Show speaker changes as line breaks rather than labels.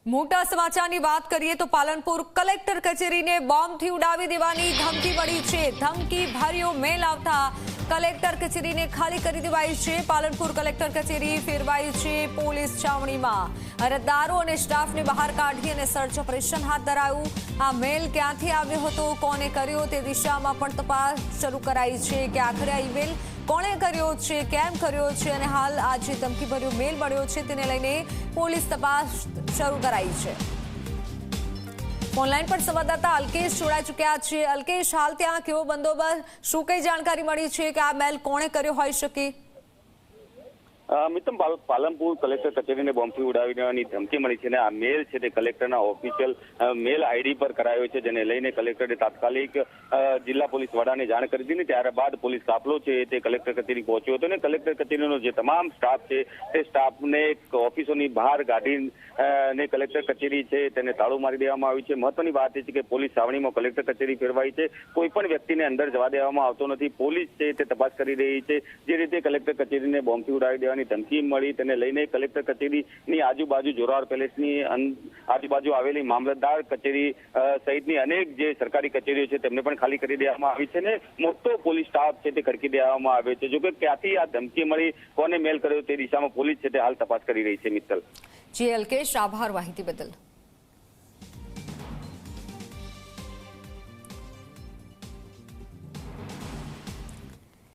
મોટા સમાચારની વાત કરીએ તો પાલનપુર કલેક્ટર કચેરીને બોમ્બથી ઉડાવી દેવાની ધમકી મળી છે। ધમકી ભર્યો મેલ આવતા કલેક્ટર કચેરીને ખાલી કરી દેવાઈ છે। પાલનપુર કલેક્ટર કચેરી ફેરવાઈ છે પોલીસ છાવણીમાં। અરજદારો અને સ્ટાફને બહાર કાઢી અને સર્ચ ઓપરેશન હાથ ધરાયું। આ મેલ ક્યાંથી આવ્યો હતો, કોને કર્યો તે દિશામાં પણ તપાસ શરૂ કરાઈ છે કે આખરે આ ઈમેલ કોણે કર્યો છે, કેમ કર્યો છે અને હાલ આ જે ધમકીભર્યો મેલ મળ્યો છે તેને લઈને પોલીસ તપાસ શરૂ કરાઈ છે। ઓનલાઈન પર સંવાદદાતા અલ્કેશ જોડાઈ ચૂક્યા છે। અલ્કેશ, હાલ ત્યાં કેવો બંદોબસ્ત, શું કઈ જાણકારી મળી છે કે આ મેલ કોણે કર્યો હોઈ શકે?
મિત્તમ, પાલનપુર કલેક્ટર કચેરીને બોમ્બથી ઉડાવી દેવાની ધમકી મળી છે અને આ મેલ છે તે કલેક્ટરના ઓફિશિયલ મેલ આઈડી પર કરાયો છે, જેને લઈને કલેક્ટરે તાત્કાલિક જિલ્લા પોલીસ વડાને જાણ કરી દીધી। ત્યારબાદ પોલીસ કાફલો છે તે કલેક્ટર કચેરી પહોંચ્યો હતો અને કલેક્ટર કચેરીનો જે તમામ સ્ટાફ છે તે સ્ટાફને ઓફિસોની બહાર કાઢીને કલેક્ટર કચેરી છે તેને તાળું મારી દેવામાં આવ્યું છે। મહત્વની વાત એ છે કે પોલીસ છાવણીમાં કલેક્ટર કચેરી ફેરવાઈ છે, કોઈ પણ વ્યક્તિને અંદર જવા દેવામાં આવતો નથી। પોલીસ છે તે તપાસ કરી રહી છે। જે રીતે કલેક્ટર કચેરીને બોમ્બથી ઉડાવી દેવાની ધમકી મળી તેને લઈને કલેક્ટર કચેરીની આજુબાજુ જોરાવર પેલેસની આજુબાજુ આવેલી મામલતદાર કચેરી સહિતની અનેક જે સરકારી કચેરીઓ છે તેમને પણ ખાલી કરી દેવામાં આવી છે ને મોટો પોલીસ સ્ટાફ છે તે ખડકી દેવામાં આવ્યો છે। જોકે ક્યાંથી આ ધમકી મળી, કોને મેલ કર્યો તે દિશામાં પોલીસ છે તે હાલ તપાસ કરી રહી છે। મિત્તલ,
જી અલ્કેશ, આભાર માહિતી બદલ।